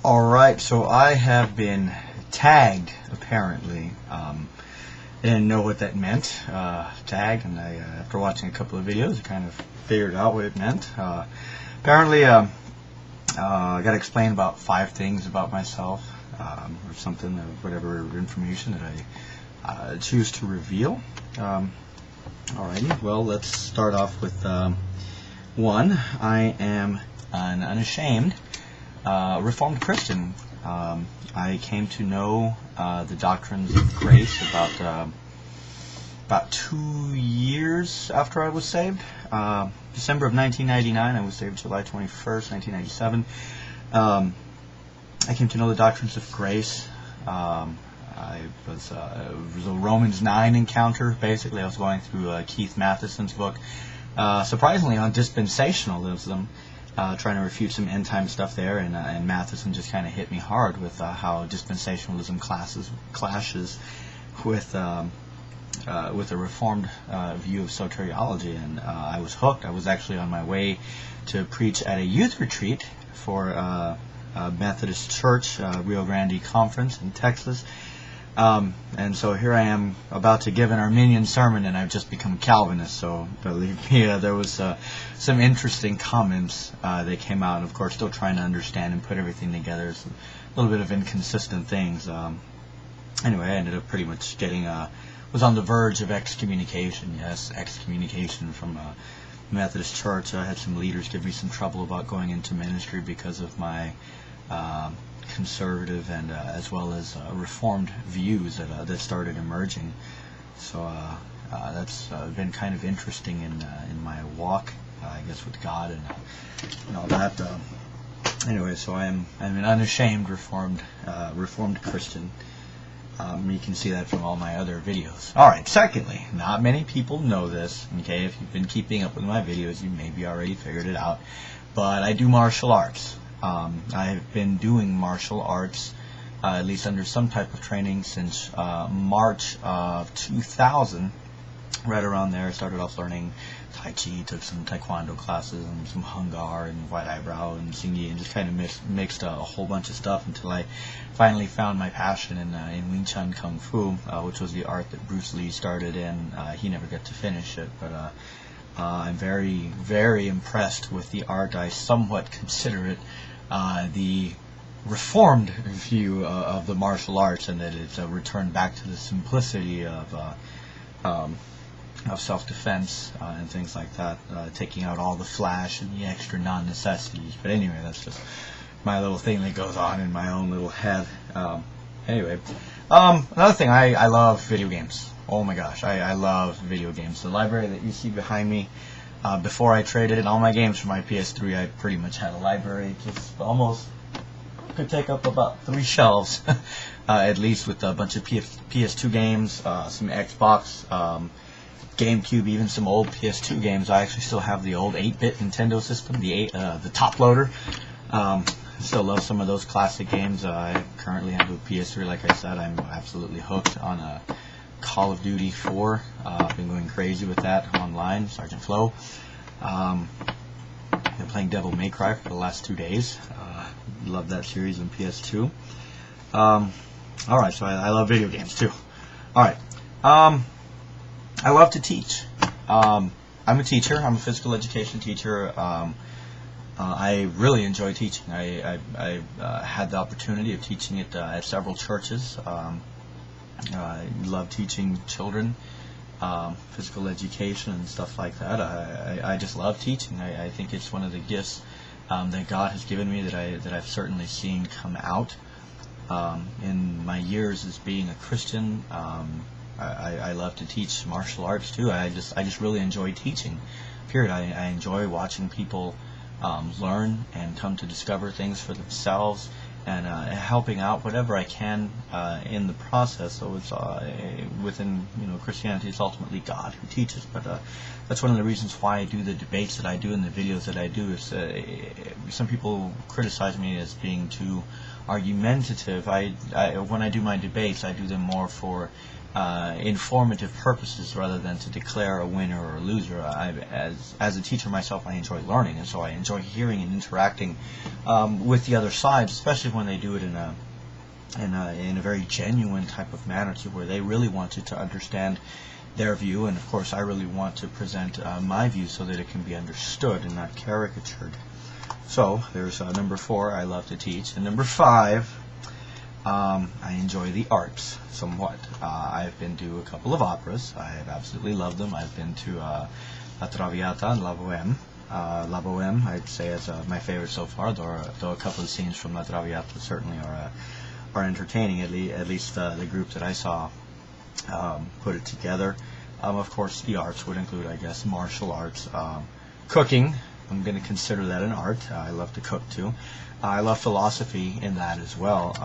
Alright, so I have been tagged, apparently. I didn't know what that meant, tag, and after watching a couple of videos, I kind of figured out what it meant. Apparently, I got to explain about 5 things about myself, or something, or whatever information that I choose to reveal. Alrighty, well, let's start off with 1. I am an unashamed Reformed Christian. I came to know the doctrines of grace about 2 years after I was saved. December of 1999. I was saved July 21st, 1997. I came to know the doctrines of grace. It was a Romans 9 encounter. Basically, I was going through Keith Matheson's book, surprisingly on dispensationalism. Trying to refute some end-time stuff there, and Matheson just kind of hit me hard with how dispensationalism clashes with a Reformed view of soteriology, and I was hooked. I was actually on my way to preach at a youth retreat for a Methodist Church Rio Grande Conference in Texas. And so here I am about to give an Arminian sermon, and I've just become Calvinist. So believe me, there was some interesting comments that came out, and of course still trying to understand and put everything together. It's a little bit of inconsistent things. Anyway, I ended up pretty much getting, was on the verge of excommunication. Yes, excommunication from Methodist Church. I had some leaders give me some trouble about going into ministry because of my conservative and as well as Reformed views that started emerging. So that's been kind of interesting in my walk, I guess, with God and all that. Anyway, so I'm an unashamed Reformed Christian. You can see that from all my other videos. Alright, secondly, not many people know this. Okay, if you've been keeping up with my videos, you maybe already figured it out. But I do martial arts. I've been doing martial arts, at least under some type of training, since March of 2000. Right around there, I started off learning Tai Chi, took some Taekwondo classes, and some Hung Gar, and White Eyebrow, and Xingyi, and just kind of mixed a whole bunch of stuff until I finally found my passion in Wing Chun Kung Fu, which was the art that Bruce Lee started in. He never got to finish it, but I'm very, very impressed with the art. I somewhat consider it the Reformed view of the martial arts, and that it's a return back to the simplicity of self-defense and things like that, taking out all the flash and the extra non-necessities. But anyway, that's just my little thing that goes on in my own little head. Anyway, another thing, I love video games. Oh my gosh, I love video games. The library that you see behind me, before I traded in all my games for my PS3, I pretty much had a library just almost could take up about 3 shelves, at least, with a bunch of PS2 games, some Xbox, GameCube, even some old PS2 games. I actually still have the old 8-bit Nintendo system, the top loader. Still love some of those classic games. I currently have a PS3, like I said. I'm absolutely hooked on Call of Duty 4. I've been going crazy with that online, Sergeant Flo. Been playing Devil May Cry for the last 2 days. Love that series on PS2. Alright, so I love video games too. Alright. I love to teach. I'm a teacher. I'm a physical education teacher. I really enjoy teaching. I had the opportunity of teaching it at several churches. I love teaching children physical education and stuff like that. I just love teaching. I think it's one of the gifts that God has given me that I've certainly seen come out in my years as being a Christian. I love to teach martial arts too. I just really enjoy teaching. Period. I enjoy watching people learn and come to discover things for themselves, and helping out whatever I can in the process. So it's within Christianity, it's ultimately God who teaches. But that's one of the reasons why I do the debates that I do and the videos that I do. Is some people criticize me as being too argumentative. When I do my debates, I do them more for informative purposes rather than to declare a winner or a loser. As a teacher myself, I enjoy learning, and so I enjoy hearing and interacting with the other sides, especially when they do it in a very genuine type of manner, to where they really want you to understand their view, and of course I really want to present my view so that it can be understood and not caricatured. So there's number 4, I love to teach, and number 5, I enjoy the arts somewhat. I've been to a couple of operas. I have absolutely loved them. I've been to La Traviata and La Boheme. La Boheme, I'd say, is my favorite so far, though a couple of scenes from La Traviata certainly are entertaining. At least the group that I saw put it together. Of course, the arts would include, I guess, martial arts, cooking. I'm going to consider that an art. I love to cook too. I love philosophy in that as well.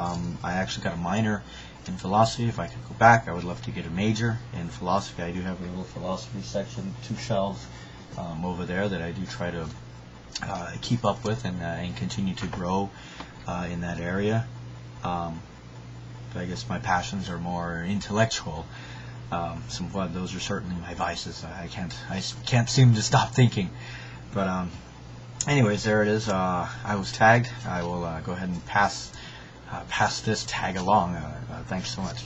I actually got a minor in philosophy. If I could go back, I would love to get a major in philosophy. I do have a little philosophy section, 2 shelves over there that I do try to keep up with and continue to grow in that area. But I guess my passions are more intellectual. Somewhat, those are certainly my vices. I can't seem to stop thinking. But anyways, there it is. I was tagged. I will go ahead and pass this tag along. Thanks so much.